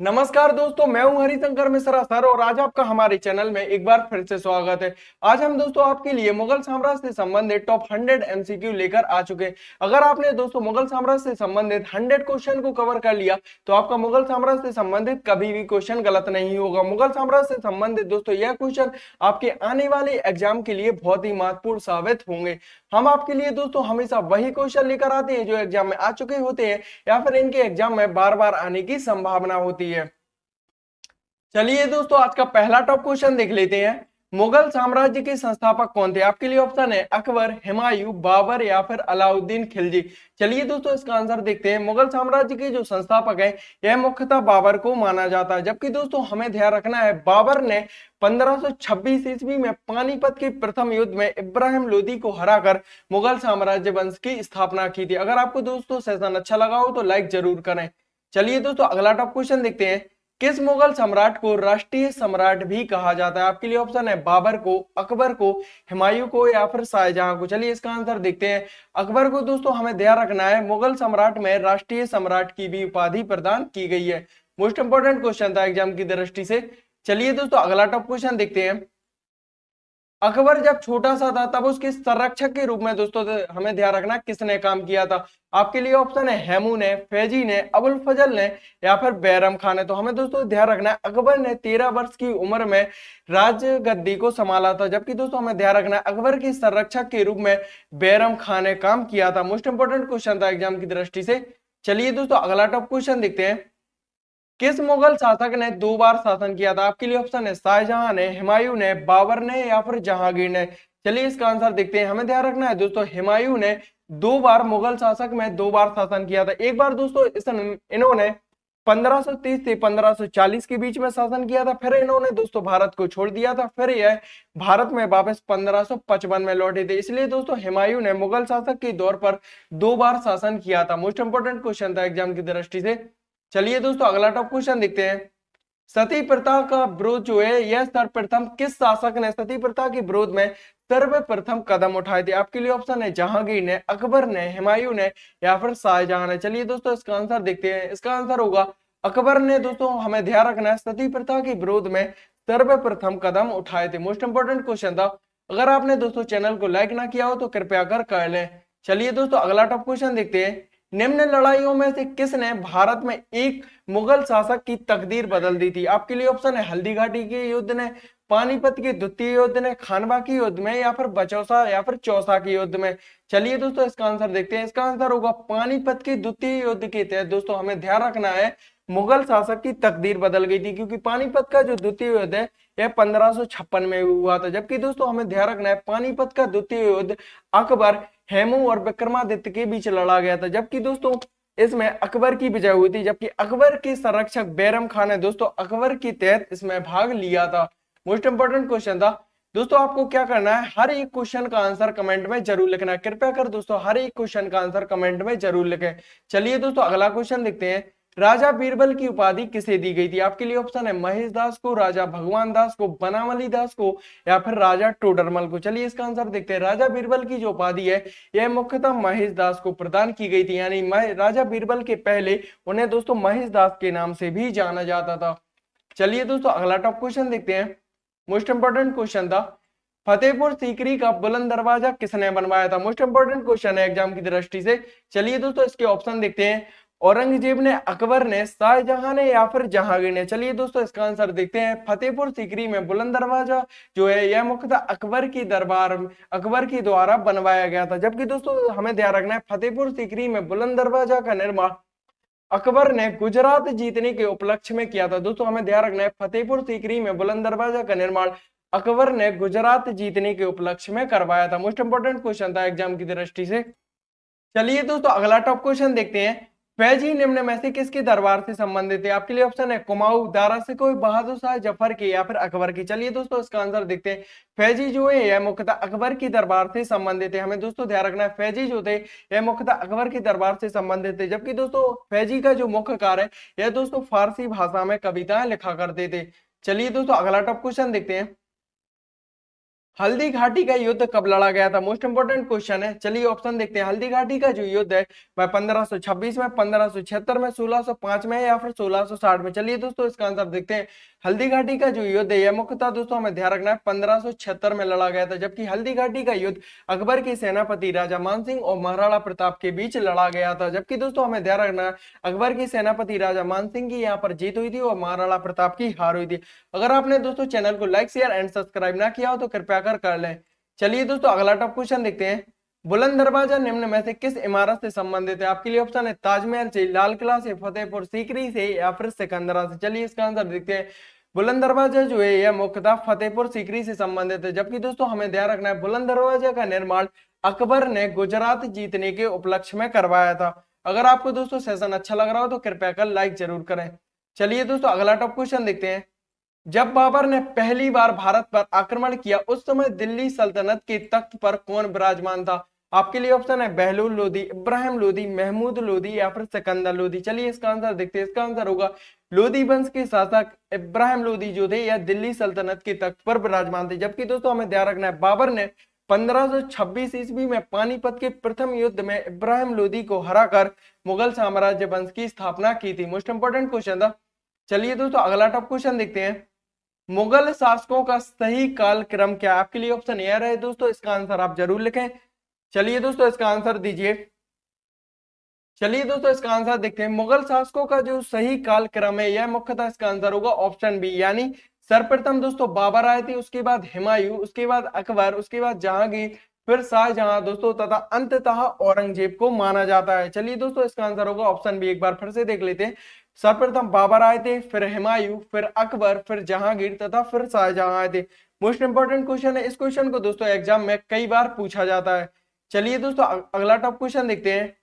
नमस्कार दोस्तों, मैं हूं हरिशंकर मिश्रा सर और आज आपका हमारे चैनल में एक बार फिर से स्वागत है। आज हम दोस्तों आपके लिए मुगल साम्राज्य से संबंधित टॉप 100 एमसीक्यू लेकर आ चुके हैं। अगर आपने दोस्तों मुगल साम्राज्य से संबंधित 100 क्वेश्चन को कवर कर लिया तो आपका मुगल साम्राज्य से संबंधित कभी भी क्वेश्चन गलत नहीं होगा। मुगल साम्राज्य से संबंधित दोस्तों यह क्वेश्चन आपके आने वाले एग्जाम के लिए बहुत ही महत्वपूर्ण साबित होंगे। हम आपके लिए दोस्तों हमेशा वही क्वेश्चन लेकर आते हैं जो एग्जाम में आ चुके होते हैं या फिर इनके एग्जाम में बार बार आने की संभावना होती है। चलिए दोस्तों, आज का पहला टॉप क्वेश्चन देख लेते हैं। मुगल साम्राज्य के संस्थापक कौन थे? आपके लिए ऑप्शन है अकबर, हुमायूं, बाबर या फिर अलाउद्दीन खिलजी। चलिए दोस्तों, इसका आंसर देखते हैं। मुगल साम्राज्य के जो संस्थापक है यह मुख्यतः बाबर को माना जाता है, जबकि दोस्तों हमें ध्यान रखना है बाबर ने 1526 ईस्वी में पानीपत के प्रथम युद्ध में इब्राहिम लोदी को हराकर मुगल साम्राज्य वंश की स्थापना की थी। अगर आपको दोस्तों सेशन अच्छा लगा हो तो लाइक जरूर करें। चलिए दोस्तों, अगला टॉप क्वेश्चन देखते हैं। किस मुगल सम्राट को राष्ट्रीय सम्राट भी कहा जाता है? आपके लिए ऑप्शन है बाबर को, अकबर को, हुमायूं को या फिर शाहजहां को। चलिए इसका आंसर देखते हैं। अकबर को दोस्तों हमें ध्यान रखना है मुगल सम्राट में राष्ट्रीय सम्राट की भी उपाधि प्रदान की गई है। मोस्ट इंपोर्टेंट क्वेश्चन था एग्जाम की दृष्टि से। चलिए दोस्तों, अगला टॉप क्वेश्चन देखते हैं। अकबर जब छोटा सा था तब उसके संरक्षक के रूप में दोस्तों हमें ध्यान रखना किसने काम किया था? आपके लिए ऑप्शन है हेमू ने, फैजी ने, अबुल फजल ने या फिर बैरम खान ने। तो हमें दोस्तों ध्यान रखना है अकबर ने 13 वर्ष की उम्र में राज गद्दी को संभाला था, जबकि दोस्तों हमें ध्यान रखना है अकबर के संरक्षक के रूप में बैरम खान ने काम किया था। मोस्ट इंपोर्टेंट क्वेश्चन था एग्जाम की दृष्टि से। चलिए दोस्तों, अगला टॉप क्वेश्चन देखते हैं। किस मुगल शासक ने 2 बार शासन किया था? आपके लिए ऑप्शन है शाहजहां ने, हुमायूं ने, बाबर ने या फिर जहांगीर ने। चलिए इसका आंसर देखते हैं। हमें ध्यान रखना है दोस्तों हुमायूं ने 2 बार मुगल शासक में 2 बार शासन किया था। एक बार दोस्तों इन्होंने 1530 से 1540 के बीच में शासन किया था, फिर इन्होंने दोस्तों भारत को छोड़ दिया था, फिर यह भारत में वापस 1555 में लौटे थे। इसलिए दोस्तों हुमायूं ने मुगल शासक के दौर पर 2 बार शासन किया था। मोस्ट इंपोर्टेंट क्वेश्चन था एग्जाम की दृष्टि से। चलिए दोस्तों, अगला टॉप क्वेश्चन देखते हैं। सती प्रथा का विरोध जो है यह सर्वप्रथम किस शासक ने सती प्रथा के विरोध में सर्वप्रथम कदम उठाए थे? आपके लिए ऑप्शन है जहांगीर ने, अकबर ने, हुमायूं ने या फिर शाहजहां ने। चलिए दोस्तों, इसका आंसर देखते हैं। इसका आंसर होगा अकबर ने। दोस्तों हमें ध्यान रखना है सती प्रथा के विरोध में सर्वप्रथम कदम उठाए थे। मोस्ट इंपोर्टेंट क्वेश्चन था। अगर आपने दोस्तों चैनल को लाइक ना किया हो तो कृपया कर लें। चलिए दोस्तों, अगला टॉप क्वेश्चन देखते हैं। निम्न लड़ाइयों में से किसने भारत में एक मुगल शासक की तकदीर बदल दी थी? आपके लिए ऑप्शन है हल्दी घाटी के युद्ध ने, पानीपत के द्वितीय युद्ध ने, खानवा के युद्ध में या फिर बचौसा या फिर चौसा के युद्ध में। चलिए दोस्तों, इसका आंसर देखते हैं। इसका आंसर होगा पानीपत के द्वितीय युद्ध के तहत दोस्तों हमें ध्यान रखना है मुगल शासक की तकदीर बदल गई थी, क्योंकि पानीपत का जो द्वितीय युद्ध है यह 1556 में हुआ था। जबकि दोस्तों हमें ध्यान रखना है पानीपत का द्वितीय युद्ध अकबर, हेमू और विक्रमादित्य के बीच लड़ा गया था, जबकि दोस्तों इसमें अकबर की विजय हुई थी, जबकि अकबर के संरक्षक बैरम खान ने दोस्तों अकबर के तहत इसमें भाग लिया था। मोस्ट इंपोर्टेंट क्वेश्चन था दोस्तों। आपको क्या करना है, हर एक क्वेश्चन का आंसर कमेंट में जरूर लिखना है। कृपया कर दोस्तों हर एक क्वेश्चन का आंसर कमेंट में जरूर लिखें। चलिए दोस्तों, अगला क्वेश्चन देखते हैं। राजा बीरबल की उपाधि किसे दी गई थी? आपके लिए ऑप्शन है महेश दास को, राजा भगवान दास को, बनावली दास को या फिर राजा टोडरमल को। चलिए इसका आंसर देखते हैं। राजा बीरबल की जो उपाधि है यह मुख्यतः महेश दास को प्रदान की गई थी, यानी राजा बीरबल के पहले उन्हें दोस्तों महेश दास के नाम से भी जाना जाता था। चलिए दोस्तों, अगला टॉप क्वेश्चन देखते हैं। मोस्ट इंपोर्टेंट क्वेश्चन था। फतेहपुर सीकरी का बुलंद दरवाजा किसने बनवाया था? मोस्ट इंपोर्टेंट क्वेश्चन है एग्जाम की दृष्टि से। चलिए दोस्तों, इसके ऑप्शन देखते हैं। औरंगजेब ने, अकबर ने, शाहजहां ने या फिर जहांगीर ने। चलिए दोस्तों, इसका आंसर देखते हैं। फतेहपुर सीकरी में बुलंद दरवाजा जो है यह मुख्यतः अकबर के द्वारा बनवाया गया था, जबकि दोस्तों हमें ध्यान रखना है फतेहपुर सीकरी में बुलंद दरवाजा का निर्माण अकबर ने गुजरात जीतने के उपलक्ष्य में किया था। दोस्तों हमें ध्यान रखना है फतेहपुर सीकरी में बुलंद दरवाजा का निर्माण अकबर ने गुजरात जीतने के उपलक्ष्य में करवाया था। मोस्ट इंपोर्टेंट क्वेश्चन था एग्जाम की दृष्टि से। चलिए दोस्तों, अगला टॉप क्वेश्चन देखते हैं। फैजी निम्न में से किसके दरबार से संबंधित है? आपके लिए ऑप्शन है कुमाऊं, दारा सिकोई, बहादुर शाह जफर के या फिर अकबर की। चलिए दोस्तों, इसका आंसर देखते हैं। फैजी जो है यह मुख्यतः अकबर की दरबार से संबंधित है। हमें दोस्तों ध्यान रखना है फैजी जो थे यह मुख्यतः अकबर की दरबार से संबंधित थे, जबकि दोस्तों फैजी का जो मुख्य कार्य है यह दोस्तों फारसी भाषा में कविताएं लिखा करते थे। चलिए दोस्तों, अगला टॉप क्वेश्चन देखते हैं। हल्दी घाटी का युद्ध कब लड़ा गया था? मोस्ट इंपोर्टेंट क्वेश्चन है। चलिए ऑप्शन देखते हैं। हल्दी घाटी का जो युद्ध है वह 1526 में, 1576 में, 1605 में या फिर 1660 में। चलिए दोस्तों इसका आंसर देखते हैं। हल्दी घाटी का जो युद्ध है यह मुख्यतः दोस्तों हमें ध्यान रखना है 1576 में लड़ा गया था, जबकि हल्दी घाटी का युद्ध अकबर के सेनापति राजा मानसिंह और महाराणा प्रताप के बीच लड़ा गया था। जबकि दोस्तों हमें ध्यान रखना है अकबर के सेनापति राजा मानसिंह की यहाँ पर जीत हुई थी और महाराणा प्रताप की हार हुई थी। अगर आपने दोस्तों चैनल को लाइक शेयर एंड सब्सक्राइब ना किया हो तो कृपया कर लें। चलिए दोस्तों अगला टॉप क्वेश्चन देखते हैं। बुलंद दरवाजा निम्न में से किस इमारत से संबंधित है? आपके लिए ऑप्शन है ताजमहल से, लाल किला से, फतेहपुर सीकरी से या फिर सिकंदरा से। चलिए इसका आंसर देखते हैं। बुलंद दरवाजा जो है यह मुख्यतः फतेहपुर सीकरी से संबंधित है, जबकि दोस्तों हमें ध्यान रखना है बुलंद दरवाजा का निर्माण अकबर ने गुजरात जीतने के उपलक्ष्य में करवाया था। अगर आपको दोस्तों सेशन अच्छा लग रहा हो तो कृपया कर लाइक जरूर करें। चलिए दोस्तों अगला टॉप क्वेश्चन देखते हैं। जब बाबर ने पहली बार भारत पर आक्रमण किया उस समय दिल्ली सल्तनत के तख्त पर कौन विराजमान था? आपके लिए ऑप्शन है बहलोल लोधी, इब्राहिम लोधी, महमूद लोधी या फिर सिकंदर लोधी। चलिए इसका आंसर देखते हैं। इसका आंसर होगा लोधी वंश के शासक इब्राहिम लोधी जो थे यह दिल्ली सल्तनत के तख्त पर विराजमान थे। जबकि दोस्तों हमें ध्यान रखना है बाबर ने 1526 ईस्वी में पानीपत के प्रथम युद्ध में इब्राहिम लोधी को हराकर मुगल साम्राज्य वंश की स्थापना की थी। मोस्ट इंपोर्टेंट क्वेश्चन था। चलिए दोस्तों अगला टॉप क्वेश्चन देखते हैं। मुगल शासकों का सही काल क्रम क्या? आपके लिए ऑप्शन ए रहे दोस्तों, इसका आंसर आप जरूर लिखें। चलिए दोस्तों इसका आंसर दीजिए। चलिए दोस्तों इसका आंसर देखते हैं। मुगल शासकों का जो सही काल क्रम है यह मुख्यतः इसका आंसर होगा ऑप्शन बी, यानी सर्वप्रथम दोस्तों बाबर आए थे, उसके बाद हुमायूं, उसके बाद अकबर, उसके बाद जहांगीर, फिर शाहजहां दोस्तों तथा अंततः औरंगजेब को माना जाता है। चलिए दोस्तों इसका आंसर होगा ऑप्शन बी। एक बार फिर से देख लेते हैं। सर्वप्रथम बाबर आए थे, फिर हुमायूं, फिर अकबर, फिर जहांगीर तथा फिर शाहजहां आए थे। मोस्ट इंपोर्टेंट क्वेश्चन है। इस क्वेश्चन को दोस्तों एग्जाम में कई बार पूछा जाता है। चलिए दोस्तों अगला टॉप क्वेश्चन देखते हैं।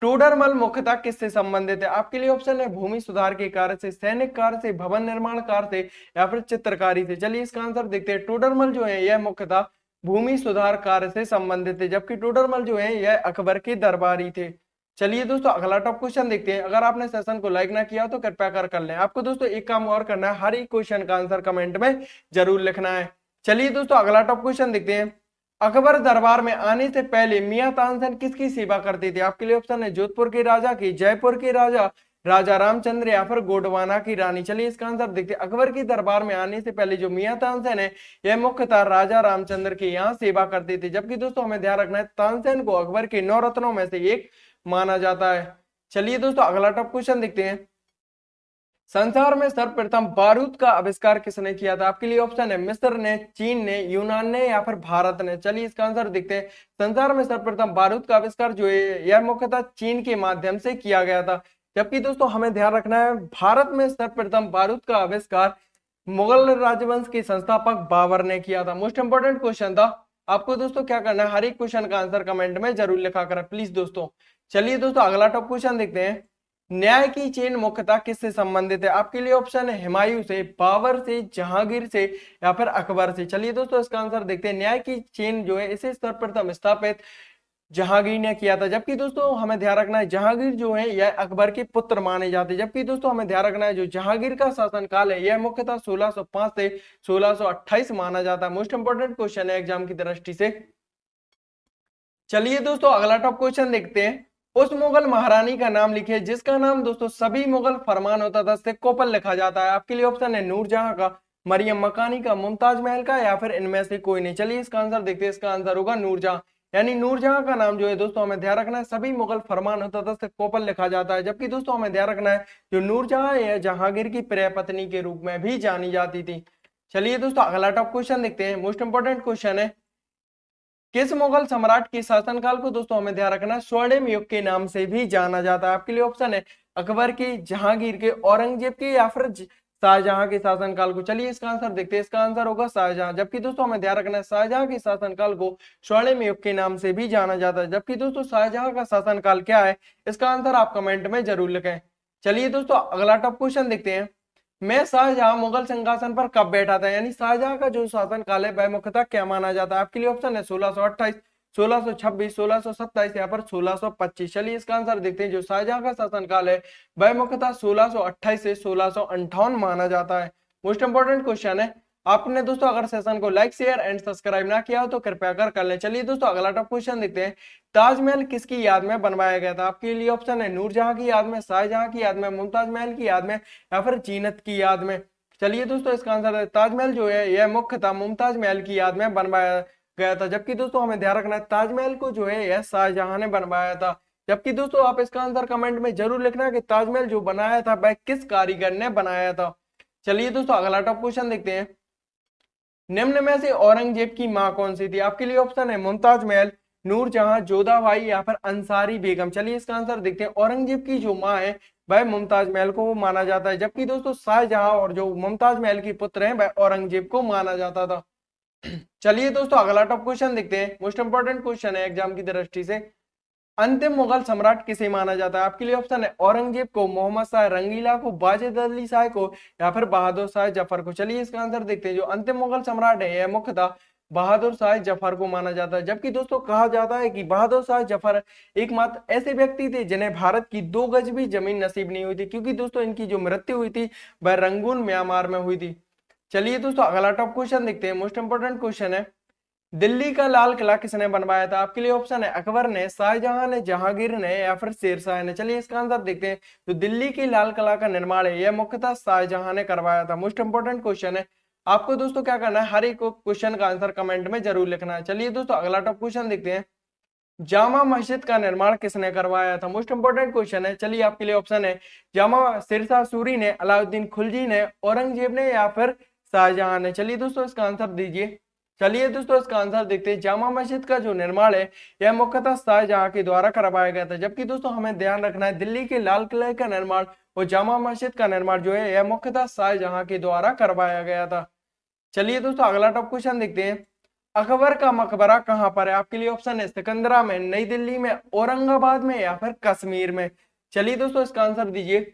टोडरमल मुख्यतः किससे संबंधित है? आपके लिए ऑप्शन है भूमि सुधार के कार्य से, सैनिक कार्य से, भवन निर्माण कार्य से या फिर चित्रकारी से। चलिए इसका आंसर देखते हैं। टोडरमल जो है यह मुख्यतः भूमि सुधार कार्य से संबंधित है, जबकि टोडरमल जो है यह अकबर के दरबारी थे। चलिए दोस्तों अगला टॉप क्वेश्चन देखते हैं। अगर आपने सेशन को लाइक ना किया तो कृपया कर लें। आपको दोस्तों एक काम और करना है, हर एक क्वेश्चन का आंसर कमेंट में जरूर लिखना है। चलिए दोस्तों अगला टॉप क्वेश्चन देखते हैं। अकबर दरबार में आने से पहले मियां तानसेन किसकी सेवा करते थे? आपके लिए ऑप्शन है जोधपुर के राजा की, जयपुर के राजा, राजा रामचंद्र या फिर गोंडवाना की रानी। चलिए इसका आंसर देखते हैं। अकबर के दरबार में आने से पहले जो मियां तानसेन है यह मुख्यतः राजा रामचंद्र के यहाँ सेवा करते थे। जबकि दोस्तों हमें ध्यान रखना है तानसेन को अकबर के 9 रत्नों में से एक माना जाता है। चलिए दोस्तों अगला टॉप क्वेश्चन देखते हैं। संसार में सर्वप्रथम बारूद का आविष्कार किसने किया था? आपके लिए ऑप्शन है मिस्र ने, चीन ने, यूनान ने या फिर भारत ने। चलिए इसका आंसर देखते हैं। संसार में सर्वप्रथम बारूद का आविष्कार जो है यह मुख्यतः चीन के माध्यम से किया गया था। जबकि दोस्तों हमें ध्यान रखना है भारत में सर्वप्रथम बारूद का आविष्कार मुगल राजवंश के संस्थापक बाबर ने किया था। मोस्ट इंपोर्टेंट क्वेश्चन था। आपको दोस्तों क्या करना है, हर एक क्वेश्चन का आंसर कमेंट में जरूर लिखा करें प्लीज दोस्तों। चलिए दोस्तों अगला टॉप क्वेश्चन देखते हैं। न्याय की चेन मुख्यतः किससे संबंधित है? आपके लिए ऑप्शन है हुमायूं से, बाबर से, जहांगीर से या फिर अकबर से। चलिए दोस्तों इसका आंसर देखते हैं। न्याय की चेन जो है इसे सर्वप्रथम स्थापित जहांगीर ने किया था। जबकि दोस्तों हमें ध्यान रखना है जहांगीर जो है यह अकबर के पुत्र माने जाते हैं। जबकि दोस्तों हमें ध्यान रखना है जो जहांगीर का शासनकाल है यह मुख्यतः 1605 से 1628 माना जाता है। मोस्ट इंपोर्टेंट क्वेश्चन है एग्जाम की दृष्टि से। चलिए दोस्तों अगला टॉप क्वेश्चन देखते हैं। उस मुगल महारानी का नाम लिखिए जिसका नाम दोस्तों सभी मुगल फरमान होता था सिक्कों पर लिखा जाता है। आपके लिए ऑप्शन है नूरजहां का, मरियम मकानी का, मुमताज महल का या फिर इनमें से कोई नहीं। चलिए इसका आंसर देखते हैं। इसका आंसर होगा नूरजहां, यानी नूरजहां का नाम जो है दोस्तों हमें ध्यान रखना है सभी मुगल फरमान होता था सिक्कों पर लिखा जाता है। जबकि दोस्तों हमें ध्यान रखना है जो नूरजहां है जहांगीर की प्रिय पत्नी के रूप में भी जानी जाती थी। चलिए दोस्तों अगला टॉप क्वेश्चन देखते हैं। मोस्ट इंपोर्टेंट क्वेश्चन है किस मुगल सम्राट के शासनकाल को दोस्तों हमें ध्यान रखना है स्वर्णिम युग के नाम से भी जाना जाता है। आपके लिए ऑप्शन है अकबर के, जहांगीर के, औरंगजेब के या फिर शाहजहां के शासनकाल को। चलिए इसका आंसर देखते हैं। इसका आंसर होगा शाहजहां। जबकि दोस्तों हमें ध्यान रखना है शाहजहां के शासनकाल को स्वर्णिम युग के नाम से भी जाना जाता है। जबकि दोस्तों शाहजहां का शासनकाल क्या है इसका आंसर आप कमेंट में जरूर लिखें। चलिए दोस्तों अगला टॉप क्वेश्चन देखते हैं। मैं शाहजहां मुगल सिंहासन पर कब बैठा था, यानी शाहजहां का जो शासन काल है वह मुख्यतः क्या माना जाता है? आपके लिए ऑप्शन है 1628, 1626, 1627 या फिर 1625। चलिए इसका आंसर देखते हैं। जो शाहजहां का शासन काल है वह मुख्यतः 1628 से 1658 माना जाता है। मोस्ट इंपोर्टेंट क्वेश्चन है। आपने दोस्तों अगर सेशन को लाइक शेयर एंड सब्सक्राइब ना किया हो तो कृपया कर लें। चलिए दोस्तों अगला टॉप क्वेश्चन देखते हैं। ताजमहल किसकी याद में बनवाया गया था? आपके लिए ऑप्शन है नूरजहां की याद में, शाहजहां की याद में, मुमताज महल की याद में या फिर जीनत की याद में। चलिए दोस्तों इसका आंसर है ताजमहल जो है यह मुख्यतः मुमताज महल की याद में बनवाया गया था। जबकि दोस्तों हमें ध्यान रखना है ताजमहल को जो है यह शाहजहां ने बनवाया था। जबकि दोस्तों आप इसका आंसर कमेंट में जरूर लिखना कि ताजमहल जो बनाया था वह किस कारीगर ने बनाया था। चलिए दोस्तों अगला टॉप क्वेश्चन देखते हैं। निम्न में से औरंगजेब की मां कौन सी थी? आपके लिए ऑप्शन है मुमताज महल, नूरजहां, जोधाबाई या फिर अंसारी बेगम। चलिए इसका आंसर देखते हैं। औरंगजेब की जो मां है वह मुमताज महल को माना जाता है, जबकि दोस्तों शाहजहां और जो मुमताज महल की पुत्र हैं वह औरंगजेब को माना जाता था। चलिए दोस्तों अगला टॉप क्वेश्चन देखते हैं। मोस्ट इंपोर्टेंट क्वेश्चन है एग्जाम की दृष्टि से। अंतिम मुगल सम्राट किसे माना जाता है? आपके लिए ऑप्शन है औरंगजेब को, मोहम्मद शाह रंगीला को, वाजिद अली शाह को या फिर बहादुर शाह जफर को। चलिए इसका आंसर देखते हैं। जो अंतिम मुगल सम्राट है यह मुख्यतः बहादुर शाह जफर को माना जाता है। जबकि दोस्तों कहा जाता है कि बहादुर शाह जफर एकमात्र ऐसे व्यक्ति थे जिन्हें भारत की 2 गज भी जमीन नसीब नहीं हुई थी, क्योंकि दोस्तों इनकी जो मृत्यु हुई थी वह रंगून म्यांमार में हुई थी। चलिए दोस्तों अगला टॉप क्वेश्चन देखते हैं। मोस्ट इंपोर्टेंट क्वेश्चन है। दिल्ली का लाल किला किसने बनवाया था? आपके लिए ऑप्शन है अकबर ने, शाहजहां ने, जहांगीर ने या फिर शेरशाह ने। चलिए इसका आंसर देखते हैं। तो दिल्ली की लाल किला का निर्माण है यह मुख्यतः शाहजहां ने करवाया था। मोस्ट इंपोर्टेंट क्वेश्चन है। आपको दोस्तों क्या करना है, हर एक क्वेश्चन का आंसर कमेंट में जरूर लिखना है। चलिए दोस्तों अगला टॉप क्वेश्चन देखते हैं। जामा मस्जिद का निर्माण किसने करवाया था? मोस्ट इंपोर्टेंट क्वेश्चन है। चलिए आपके लिए ऑप्शन है जामा शेरशाह सूरी ने, अलाउद्दीन खिलजी ने, औरंगजेब ने या फिर शाहजहां ने। चलिए दोस्तों इसका आंसर दीजिए। चलिए दोस्तों इसका आंसर देखते हैं। जामा मस्जिद का जो निर्माण है यह मुख्यतः शाहजहां के द्वारा करवाया गया था। जबकि दोस्तों हमें ध्यान रखना है दिल्ली के लाल किले का निर्माण और जामा मस्जिद का निर्माण जो है यह मुख्यतः शाहजहां के द्वारा करवाया गया था। चलिए दोस्तों अगला टॉप क्वेश्चन देखते हैं। अकबर का मकबरा कहां पर है? आपके लिए ऑप्शन है सिकंदरा में, नई दिल्ली में, औरंगाबाद में या फिर कश्मीर में। चलिए दोस्तों इसका आंसर दीजिए।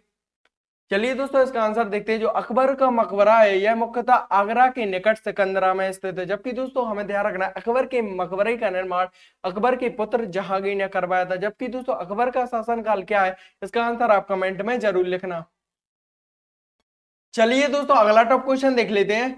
चलिए दोस्तों इसका आंसर देखते हैं। जो अकबर का मकबरा है यह मुख्यतः आगरा के निकट सिकंदरा में स्थित है। जबकि दोस्तों हमें ध्यान रखना है अकबर के मकबरे का निर्माण अकबर के पुत्र जहांगीर ने करवाया था। जबकि दोस्तों अकबर का शासनकाल क्या है, इसका आंसर आप कमेंट में जरूर लिखना। चलिए दोस्तों अगला टॉप क्वेश्चन देख लेते हैं।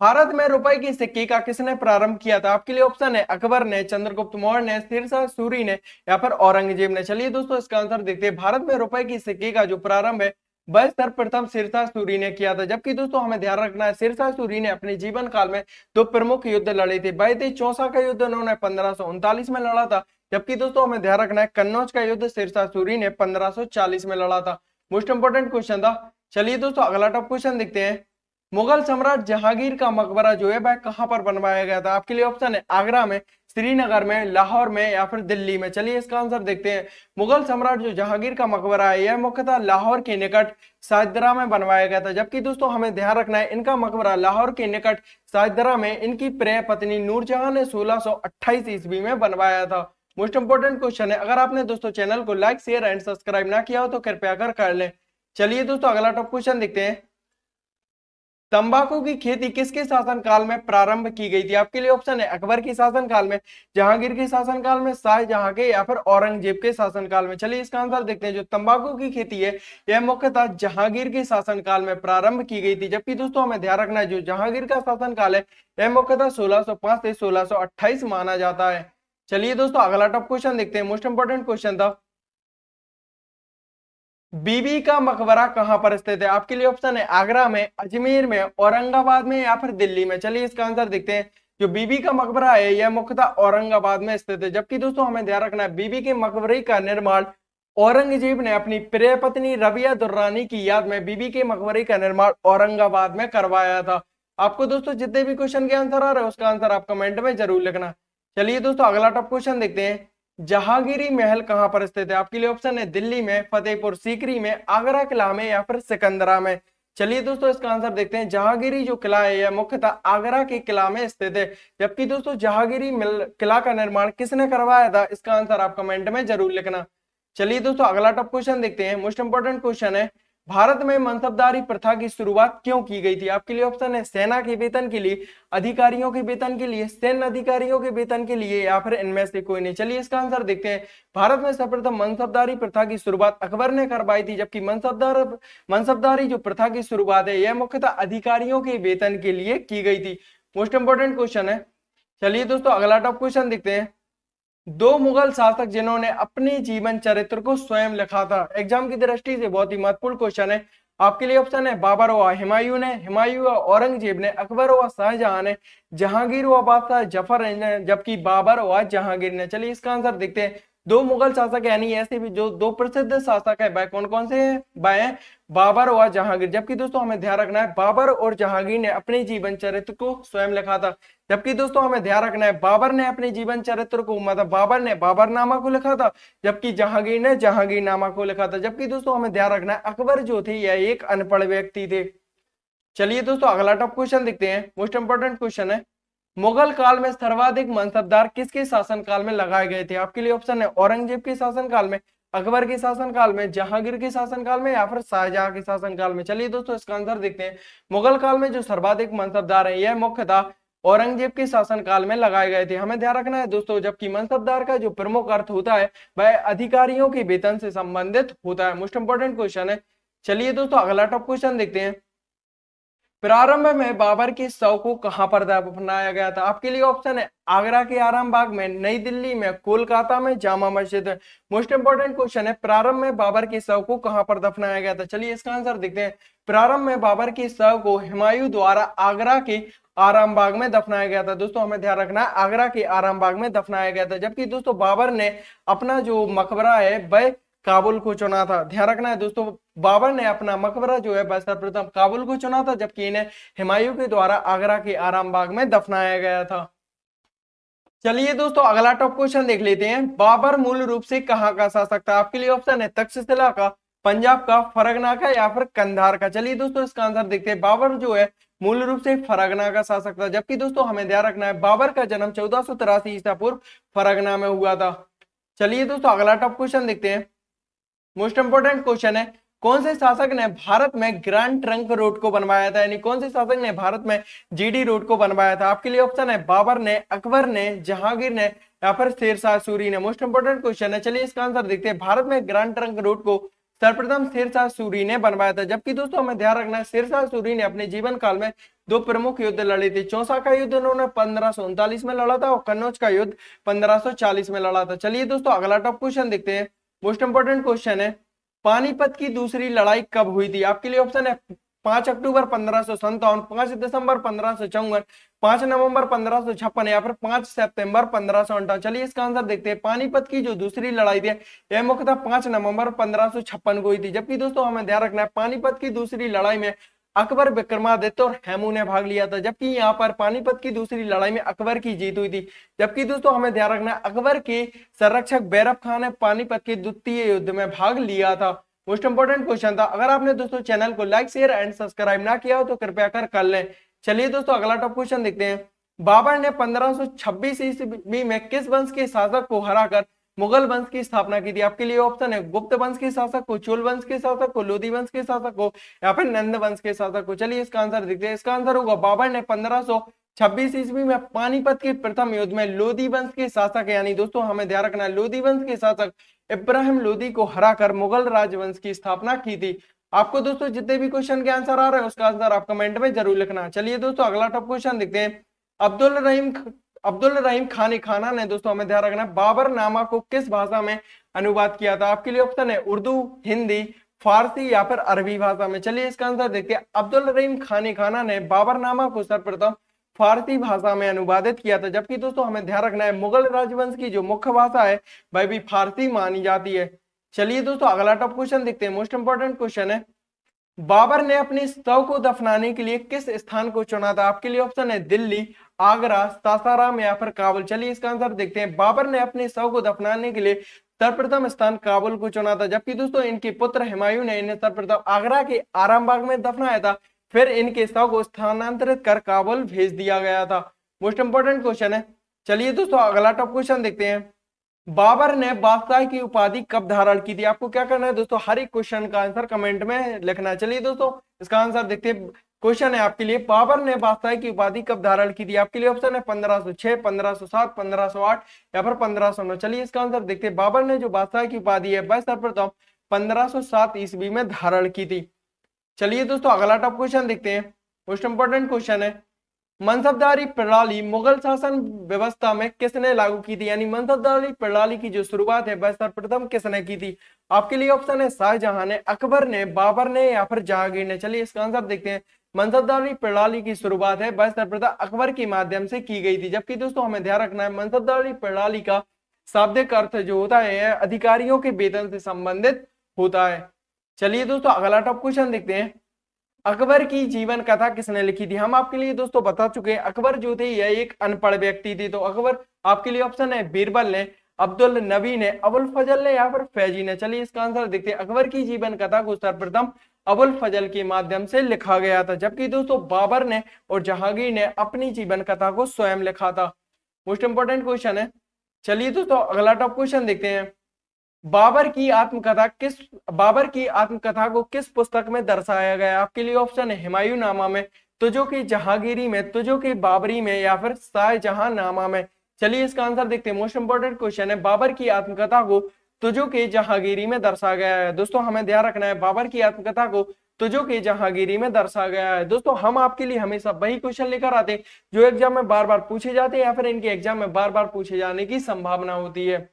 भारत में रुपए के सिक्के का किसने प्रारंभ किया था? आपके लिए ऑप्शन है अकबर ने, चंद्रगुप्त मौर्य ने, शेरशाह सूरी ने या फिर औरंगजेब ने। चलिए दोस्तों इसका आंसर देखते हैं। भारत में रुपए के सिक्के का जो प्रारंभ है वह सर्वप्रथम शेरशाह सूरी ने किया था। जबकि दोस्तों हमें ध्यान रखना है शेरशाह सूरी ने अपने जीवन काल में 2 प्रमुख युद्ध लड़े थे। बैत चौसा का युद्ध उन्होंने 1539 में लड़ा था। जबकि दोस्तों हमें ध्यान रखना है कन्नौज का युद्ध शेरशाह सूरी ने 1540 में लड़ा था। मोस्ट इंपोर्टेंट क्वेश्चन था। चलिए दोस्तों अगला टॉप क्वेश्चन देखते हैं। मुगल सम्राट जहांगीर का मकबरा जो है वह कहां पर बनवाया गया था? आपके लिए ऑप्शन है आगरा में, श्रीनगर में, लाहौर में या फिर दिल्ली में। चलिए इसका आंसर देखते हैं। मुगल सम्राट जो जहांगीर का मकबरा है यह मुख्यतः लाहौर के निकट सायदरा में बनवाया गया था। जबकि दोस्तों हमें ध्यान रखना है इनका मकबरा लाहौर के निकट सायदरा में इनकी प्रिय पत्नी नूरजहां ने 1628 ईस्वी में बनवाया था। मोस्ट इंपोर्टेंट क्वेश्चन है। अगर आपने दोस्तों चैनल को लाइक शेयर एंड सब्सक्राइब ना किया हो तो कृपया कर लें। चलिए दोस्तों अगला टॉप क्वेश्चन देखते हैं। तंबाकू की खेती किसके शासनकाल में प्रारंभ की गई थी? आपके लिए ऑप्शन है अकबर के शासनकाल में, जहांगीर के शासनकाल में, शाहजहां के या फिर औरंगजेब के शासनकाल में। चलिए इसका आंसर देखते हैं। जो तंबाकू की खेती है यह मुख्यतः जहांगीर के शासनकाल में प्रारंभ की गई थी। जबकि दोस्तों हमें ध्यान रखना है जो जहांगीर का शासनकाल है यह मुख्यतः 1605 से 1628 माना जाता है। चलिए दोस्तों अगला टॉप क्वेश्चन देखते हैं। मोस्ट इंपोर्टेंट क्वेश्चन था। बीबी का मकबरा कहां पर स्थित है? आपके लिए ऑप्शन है आगरा में, अजमेर में, औरंगाबाद में या फिर दिल्ली में। चलिए इसका आंसर देखते हैं। जो बीबी का मकबरा है यह मुख्यतः औरंगाबाद में स्थित है। जबकि दोस्तों हमें ध्यान रखना है बीबी के मकबरे का निर्माण औरंगजेब ने अपनी प्रिय पत्नी रबिया दुर्रानी की याद में बीबी के मकबरे का निर्माण औरंगाबाद में करवाया था। आपको दोस्तों जितने भी क्वेश्चन के आंसर आ रहे हैं उसका आंसर आप कमेंट में जरूर लिखना। चलिए दोस्तों अगला टॉप क्वेश्चन देखते हैं। जहांगीरी महल कहां पर स्थित है? आपके लिए ऑप्शन है दिल्ली में, फतेहपुर सीकरी में, आगरा किला में या फिर सिकंदरा में। चलिए दोस्तों इसका आंसर देखते हैं। जहांगीरी जो किला है यह मुख्यतः आगरा के किला में स्थित है। जबकि दोस्तों जहांगीरी किला का निर्माण किसने करवाया था, इसका आंसर आप कमेंट में जरूर लिखना। चलिए दोस्तों अगला टॉप क्वेश्चन देखते हैं। मोस्ट इंपोर्टेंट क्वेश्चन है। भारत में मनसबदारी प्रथा की शुरुआत क्यों की गई थी? आपके लिए ऑप्शन है सेना के वेतन के लिए, अधिकारियों के वेतन के लिए, सैन्य अधिकारियों के वेतन के लिए, या फिर इनमें से कोई नहीं। चलिए इसका आंसर देखते हैं। भारत में सर्वप्रथम मनसबदारी प्रथा की शुरुआत अकबर ने करवाई थी, जबकि मनसबदारी जो प्रथा की शुरुआत है यह मुख्यतः अधिकारियों के वेतन के लिए की गई थी। मोस्ट इंपोर्टेंट क्वेश्चन है। चलिए दोस्तों अगला टॉप क्वेश्चन देखते हैं। दो मुगल शासक जिन्होंने अपने जीवन चरित्र को स्वयं लिखा था। एग्जाम की दृष्टि से बहुत ही महत्वपूर्ण क्वेश्चन है। आपके लिए ऑप्शन है बाबर व हुमायूं ने, हुमायूं व औरंगजेब ने, अकबर व शाहजहां ने, जहांगीर व बादशाह जफर ने, जबकि बाबर व जहांगीर ने। चलिए इसका आंसर देखते हैं। दो मुगल शासक यानी ऐसे भी जो दो प्रसिद्ध शासक है वह कौन कौन से हैं? वह बाबर और जहांगीर। जबकि दोस्तों हमें ध्यान रखना है बाबर और जहांगीर ने अपने जीवन चरित्र को स्वयं लिखा था। जबकि दोस्तों हमें ध्यान रखना है बाबर ने अपने जीवन चरित्र को मतलब बाबर ने बाबरनामा को लिखा था, जबकि जहांगीर ने जहांगीरनामा को लिखा था। जबकि दोस्तों हमें ध्यान रखना है अकबर जो थे यह एक अनपढ़ व्यक्ति थे। चलिए दोस्तों अगला टॉप क्वेश्चन देखते हैं। मोस्ट इंपोर्टेंट क्वेश्चन है। मुगल काल में सर्वाधिक मनसबदार किसके शासनकाल में लगाए गए थे? आपके लिए ऑप्शन है औरंगजेब के शासनकाल में, अकबर के शासनकाल में, जहांगीर के शासनकाल में, या फिर शाहजहां के शासनकाल में। चलिए दोस्तों इसका आंसर देखते हैं। मुगल काल में जो सर्वाधिक मनसबदार है यह मुख्यतः औरंगजेब के शासनकाल में लगाए गए थे। हमें ध्यान रखना है दोस्तों, जबकि मनसबदार का जो प्रमुख अर्थ होता है वह अधिकारियों के वेतन से संबंधित होता है। मोस्ट इंपोर्टेंट क्वेश्चन है। चलिए दोस्तों अगला टॉप क्वेश्चन देखते हैं। प्रारंभ में बाबर के शव को कहां पर दफनाया गया था? आपके लिए ऑप्शन है आगरा के आराम बाग में, नई दिल्ली में, कोलकाता में, जामा मस्जिद में। मोस्ट इंपोर्टेंट क्वेश्चन है। प्रारंभ में बाबर के शव को कहां पर दफनाया गया था? चलिए इसका आंसर देखते हैं। प्रारंभ में बाबर के शव को हुमायूं द्वारा आगरा के आराम बाग में दफनाया गया था। दोस्तों हमें ध्यान रखना है आगरा के आराम बाग में दफनाया गया था। जबकि दोस्तों बाबर ने अपना जो मकबरा है वह काबुल को चुना था। ध्यान रखना है दोस्तों, बाबर ने अपना मकबरा जो है वह सर्वप्रथम काबुल को चुना था, जबकि इन्हें हुमायूं के द्वारा आगरा के आराम बाग में दफनाया गया था। चलिए दोस्तों अगला टॉप क्वेश्चन देख लेते हैं। बाबर मूल रूप से कहाँ का शासक था? आपके लिए ऑप्शन है तक्षशिला का, पंजाब का, फरगना का, या फिर कंधार का। चलिए दोस्तों इसका आंसर देखते हैं। बाबर जो है मूल रूप से फरगना का शासक था। जबकि दोस्तों हमें ध्यान रखना है बाबर का जन्म 1483 ईसा पूर्व फरगना में हुआ था। चलिए दोस्तों अगला टॉप क्वेश्चन देखते हैं। मोस्ट इंपोर्टेंट क्वेश्चन है। कौन से शासक ने भारत में ग्रैंड ट्रंक रोड को बनवाया था? यानी कौन से शासक ने भारत में जीडी रोड को बनवाया था? आपके लिए ऑप्शन है बाबर ने, अकबर ने, जहांगीर ने, या फिर शेरशाह सूरी ने। मोस्ट इंपोर्टेंट क्वेश्चन है। चलिए इसका आंसर देखते हैं। भारत में ग्रैंड ट्रंक रोड को सर्वप्रथम शेरशाह सूरी ने बनवाया था। जबकि दोस्तों हमें ध्यान रखना है शेरशाह सूरी ने अपने जीवन काल में दो प्रमुख युद्ध लड़े थे। चौसा का युद्ध उन्होंने 1539 में लड़ा था और कन्नौज का युद्ध 1540 में लड़ा था। चलिए दोस्तों अगला टॉप क्वेश्चन देखते हैं। मोस्ट इंपोर्टेंट क्वेश्चन है। पानीपत की दूसरी लड़ाई कब हुई थी? आपके लिए ऑप्शन है 5 अक्टूबर 1557, 5 दिसंबर 1554, 5 नवंबर 1556, या फिर 5 सितंबर 1558। चलिए इसका आंसर देखते हैं। पानीपत की जो दूसरी लड़ाई थी यह मुख्यतः 5 नवंबर 1556 को हुई थी। जबकि दोस्तों हमें ध्यान रखना है पानीपत की दूसरी लड़ाई में अकबर, विक्रमादित्य और हेमू ने भाग लिया था। जबकि यहाँ पर पानीपत की दूसरी लड़ाई में अकबर की जीत हुई थी। जबकि दोस्तों हमें ध्यान रखना है अकबर के संरक्षक बैरब खान ने पानीपत के द्वितीय युद्ध में भाग लिया था। मोस्ट इंपोर्टेंट क्वेश्चन था। अगर आपने दोस्तों चैनल को लाइक, शेयर एंड सब्सक्राइब ना किया हो तो कृपया कर लें। चलिए दोस्तों अगला टॉप क्वेश्चन देखते हैं। बाबर ने 1526 ईस्वी में किस वंश के शासक को हराकर मुगल वंश की स्थापना की थी? आपके लिए ऑप्शन है गुप्त वंश के शासक को, चोल वंश के शासक को, लोधी वंश के शासक को, या फिर नंद वंश के शासक को। चलिए इसका आंसर देखते हैं। इसका आंसर होगा बाबर ने 1526 ईस्वी में पानीपत के प्रथम युद्ध में लोधी वंश के शासक यानी दोस्तों हमें ध्यान रखना है लोधी वंश के शासक इब्राहिम लोधी को हराकर मुगल राजवंश की स्थापना की थी। आपको दोस्तों जितने भी क्वेश्चन के आंसर आ रहे हैं उसका आंसर आप कमेंट में जरूर लिखना। चलिए दोस्तों अगला टॉप क्वेश्चन देखते हैं। अब्दुल रहीम खान खाना ने दोस्तों हमें ध्यान रखना बाबर नामा को किस भाषा में अनुवाद किया था? आपके लिए ऑप्शन है उर्दू, हिंदी, फारसी, या फिर अरबी भाषा में। चलिए इसका आंसर देखते हैं। अब्दुल रहीम खाना ने बाबरनामा को सर्वप्रथम फारसी भाषा में अनुवादित किया था। जबकि दोस्तों हमें ध्यान रखना है मुगल राजवंश की जो मुख्य भाषा है वह भी फारसी मानी जाती है। चलिए दोस्तों अगला टॉप क्वेश्चन देखते हैं। मोस्ट इंपोर्टेंट क्वेश्चन है। बाबर ने अपने शव को दफनाने के लिए किस स्थान को चुना था? आपके लिए ऑप्शन है दिल्ली, आगरा, सासाराम, या फिर काबुल। चलिए इसका आंसर देखते हैं। बाबर ने अपने शव को दफनाने के लिए सर्वप्रथम स्थान काबुल को चुना था। जबकि दोस्तों इनके पुत्र हुमायूं ने इन्हें सर्वप्रथम आगरा के आरामबाग में दफनाया था, फिर इनके शव को स्थानांतरित कर काबुल भेज दिया गया था। मोस्ट इंपोर्टेंट क्वेश्चन है। चलिए दोस्तों अगला टॉप क्वेश्चन देखते हैं। बाबर ने बादशाह की उपाधि कब धारण की थी? आपको क्या करना है दोस्तों, हर एक क्वेश्चन का आंसर कमेंट में लिखना है। चलिए दोस्तों इसका आंसर देखते हैं। क्वेश्चन है आपके लिए, बाबर ने बादशाह की उपाधि कब धारण की थी? आपके लिए ऑप्शन है 1506, 1507, 1508 या फिर 1509। चलिए इसका आंसर देखते हैं। बाबर ने जो बादशाह की उपाधि है वह सर्वप्रथम 1507 ईस्वी में धारण की थी। चलिए दोस्तों अगला टॉप क्वेश्चन देखते हैं। मोस्ट इंपोर्टेंट क्वेश्चन है, मनसबदारी प्रणाली मुगल शासन व्यवस्था में किसने लागू की थी? यानी मनसबदारी प्रणाली की जो शुरुआत है वह सर्वप्रथम किसने की थी? आपके लिए ऑप्शन है शाहजहां ने, अकबर ने, बाबर ने या फिर जहांगीर ने। चलिए इसका आंसर देखते हैं। मनसबदारी प्रणाली की शुरुआत है वह सर्वप्रथम अकबर के माध्यम से की गई थी। जबकि दोस्तों हमें ध्यान रखना है मनसबदारी प्रणाली का शाब्दिक अर्थ जो होता है अधिकारियों के वेतन से संबंधित होता है। चलिए दोस्तों अगला टॉप क्वेश्चन देखते हैं। अकबर की जीवन कथा किसने लिखी थी? हम आपके लिए दोस्तों बता चुके हैं अकबर जो थे यह एक अनपढ़ व्यक्ति थे। तो अकबर आपके लिए ऑप्शन है बीरबल ने, अब्दुल नबी ने, अबुल फजल ने या फिर फैजी ने। चलिए इसका आंसर देखते हैं। अकबर की जीवन कथा को सर्वप्रथम अबुल फजल के माध्यम से लिखा गया था। जबकि दोस्तों बाबर ने और जहांगीर ने अपनी जीवन कथा को स्वयं लिखा था। मोस्ट इंपोर्टेंट क्वेश्चन है। चलिए दोस्तों अगला टॉप क्वेश्चन देखते हैं। बाबर की आत्मकथा को किस पुस्तक में दर्शाया गया? आपके लिए ऑप्शन है हुमायूं नामा में, तुजो की जहांगीरी में, तुजो की बाबरी में या फिर शाहजहां नामा में। चलिए इसका आंसर देखते हैं। मोस्ट इंपोर्टेंट क्वेश्चन है, बाबर की आत्मकथा को तुजो की जहांगीरी में दर्शाया गया है। दोस्तों हमें ध्यान रखना है बाबर की आत्मकथा को तुजो की जहांगीरी में दर्शाया गया है। दोस्तों हम आपके लिए हमेशा वही क्वेश्चन लेकर आते हैं जो एग्जाम में बार बार पूछे जाते हैं या फिर इनके एग्जाम में बार बार पूछे जाने की संभावना होती है।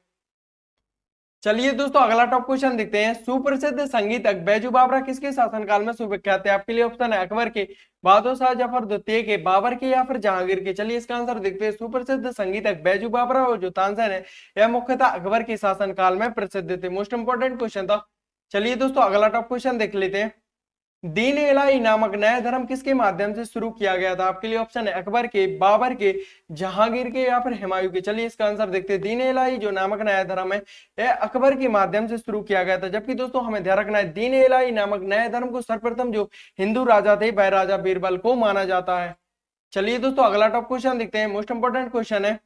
चलिए दोस्तों अगला टॉप क्वेश्चन देखते हैं। सुप्रसिद्ध संगीतज्ञ बैजू बावरा किसके शासनकाल में सुविख्यात है? आपके लिए ऑप्शन है अकबर के, बहादुर शाह जफर द्वितीय के, बाबर के या फिर जहांगीर के। चलिए इसका आंसर देखते हैं। सुप्रसिद्ध संगीतज्ञ बैजू बावरा और जो तानसेन है यह मुख्यतः अकबर के शासनकाल में प्रसिद्ध थे। मोस्ट इंपोर्टेंट क्वेश्चन था। चलिए दोस्तों अगला टॉप क्वेश्चन देख लेते हैं। दीन इलाही नामक नया धर्म किसके माध्यम से शुरू किया गया था? आपके लिए ऑप्शन है अकबर के, बाबर के, जहांगीर के या फिर हुमायूं के। चलिए इसका आंसर देखते हैं। दीन इलाही जो नामक नया धर्म है यह अकबर के माध्यम से शुरू किया गया था। जबकि दोस्तों हमें ध्यान रखना है दीन इलाही नामक नया धर्म को सर्वप्रथम जो हिंदू राजा थे वह राजा बीरबल को माना जाता है। चलिए दोस्तों अगला टॉप क्वेश्चन देखते हैं। मोस्ट इंपोर्टेंट क्वेश्चन है,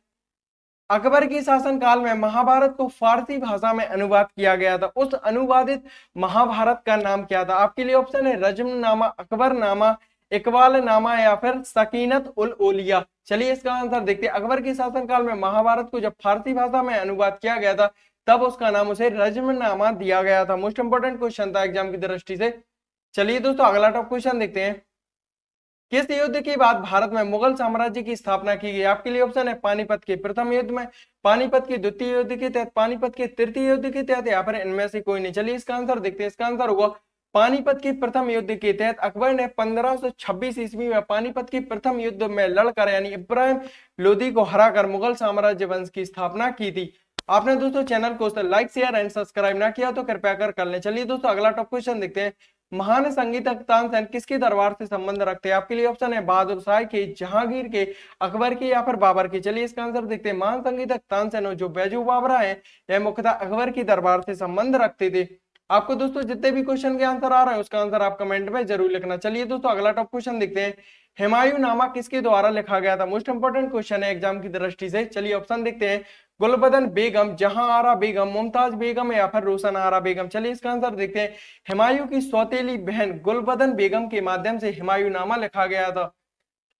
अकबर की शासनकाल में महाभारत को फारसी भाषा में अनुवाद किया गया था। उस अनुवादित महाभारत का नाम क्या था? आपके लिए ऑप्शन है रज्मनामा, अकबरनामा, इकबालनामा या फिर सकीनत उल ओलिया। चलिए इसका आंसर देखते हैं। अकबर के शासनकाल में महाभारत को जब फारसी भाषा में अनुवाद किया गया था तब उसका नाम उसे रज्मनामा दिया गया था। मोस्ट इंपोर्टेंट क्वेश्चन था एग्जाम की दृष्टि से। चलिए दोस्तों अगला टॉप क्वेश्चन देखते हैं। किस युद्ध के बाद भारत में मुगल साम्राज्य की स्थापना की गई? आपके लिए ऑप्शन है पानीपत के प्रथम युद्ध में, पानीपत के द्वितीय युद्ध के तहत, पानीपत के तृतीय युद्ध के तहत या फिर इनमें से कोई नहीं। चलिए इसका आंसर देखते हैं। इसका आंसर होगा पानीपत के प्रथम युद्ध के तहत। अकबर ने 1526 ईस्वी में पानीपत के प्रथम युद्ध में लड़कर यानी इब्राहिम लोदी को हराकर मुगल साम्राज्य वंश की स्थापना की थी। आपने दोस्तों चैनल को लाइक शेयर एंड सब्सक्राइब ना किया तो कृपया कर लें। चलिए दोस्तों अगला टॉप क्वेश्चन देखते हैं। महान संगीतज्ञ तानसेन किसके दरबार से संबंध रखते हैं? आपके लिए ऑप्शन है बहादुर शाह के, जहांगीर के, अकबर के या फिर बाबर के। चलिए इसका आंसर देखते हैं। महान संगीतज्ञ तानसेन जो बैजू बावरा है यह मुख्यतः अकबर के दरबार से संबंध रखते थे। आपको दोस्तों जितने भी क्वेश्चन के आंसर आ रहा है उसका आंसर आप कमेंट में जरूर लिखना। चलिए दोस्तों अगला टॉप क्वेश्चन देखते हैं। हुमायूं नामा किसके द्वारा लिखा गया था? मोस्ट इंपोर्टेंट क्वेश्चन है एग्जाम की दृष्टि से। चलिए ऑप्शन देखते हैं। गुलबदन बेगम, जहां आरा बेगम, मुमताज बेगम या फिर रोशन आरा बेगम। चलिए इसका आंसर देखते हैं। हुमायूं की सौतेली बहन गुलबदन बेगम के माध्यम से हुमायूं नामा लिखा गया था।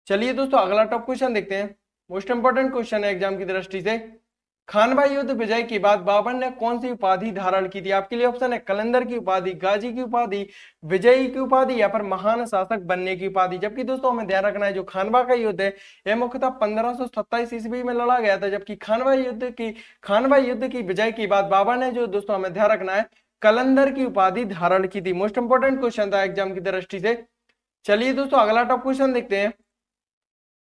चलिए दोस्तों अगला टॉप क्वेश्चन देखते हैं। मोस्ट इंपोर्टेंट क्वेश्चन है एग्जाम की दृष्टि से। खानवा युद्ध विजय के बाद बाबर ने कौन सी उपाधि धारण की थी? आपके लिए ऑप्शन है कलंदर की उपाधि, गाजी की उपाधि, विजयी की उपाधि या फिर महान शासक बनने की उपाधि। जबकि दोस्तों हमें ध्यान रखना है जो खानवा का युद्ध है यह मुख्यतः 1527 ईस्वी में लड़ा गया था। जबकि खानवा युद्ध की विजय के बाद बाबर ने जो दोस्तों हमें ध्यान रखना है कलंदर की उपाधि धारण की थी। मोस्ट इंपोर्टेंट क्वेश्चन था एग्जाम की दृष्टि से। चलिए दोस्तों अगला टॉप क्वेश्चन देखते हैं।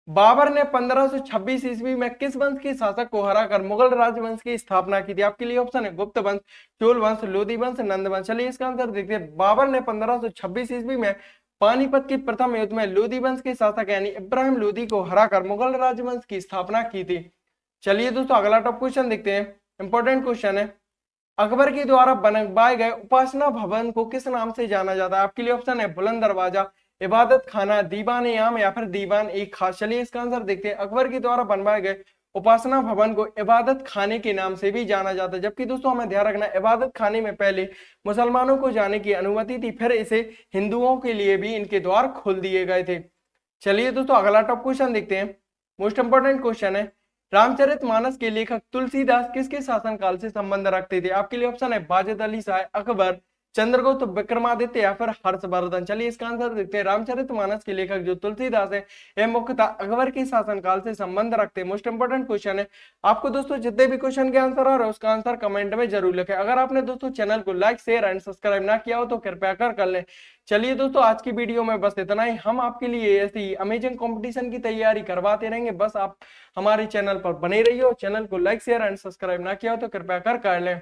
बाबर ने 1526 ईस्वी में किस वंश के शासक को हराकर मुगल राजवंश की स्थापना की थी? आपके लिए ऑप्शन है गुप्त वंश, चोल वंश, लोधी वंश, नंद वंश। चलिए इसका आंसर देखते हैं। बाबर ने 1526 ईस्वी में पानीपत के प्रथम युद्ध में लोधी वंश के शासक यानी इब्राहिम लोधी को हराकर मुगल राजवंश की स्थापना की थी। चलिए दोस्तों अगला टॉप क्वेश्चन देखते हैं। इंपॉर्टेंट क्वेश्चन है। अकबर के द्वारा बनवाए गए उपासना भवन को किस नाम से जाना जाता है? आपके लिए ऑप्शन है बुलंद दरवाजा, इबादत खाना, दीवान आम या फिर दीवान एक खास। चलिए इसका आंसर देखते हैं। अकबर के द्वारा बनवाए गए उपासना भवन को इबादत खाने के नाम से भी जाना जाता है। जबकि दोस्तों हमें ध्यान रखना, इबादत खाने में पहले मुसलमानों को जाने की अनुमति थी, फिर इसे हिंदुओं के लिए भी इनके द्वार खोल दिए गए थे। चलिए दोस्तों अगला टॉप क्वेश्चन देखते हैं। मोस्ट इंपोर्टेंट क्वेश्चन है, रामचरितमानस के लेखक तुलसीदास किसके शासनकाल से संबंध रखते थे? आपके लिए ऑप्शन है बाजिद अली शाह, अकबर, चंद्रगुप्त, विक्रमादित्य या फिर हर्षवर्धन। चलिए इसका आंसर देखते हैं। रामचरितमानस के लेखक जो तुलसीदास है यह मुख्यतः अकबर के शासनकाल से संबंध रखते हैं। मोस्ट इंपोर्टेंट क्वेश्चन है। आपको दोस्तों जितने भी क्वेश्चन के आंसर आ रहे हैं उसका आंसर कमेंट में जरूर लिखें। अगर आपने दोस्तों चैनल को लाइक शेयर एंड सब्सक्राइब ना किया हो तो कृपया कर लें। चलिए दोस्तों आज की वीडियो में बस इतना ही। हम आपके लिए ऐसी अमेजिंग कंपटीशन की तैयारी करवाते रहेंगे, बस आप हमारे चैनल पर बने रहिए। चैनल को लाइक शेयर एंड सब्सक्राइब ना किया हो तो कृपया कर लें।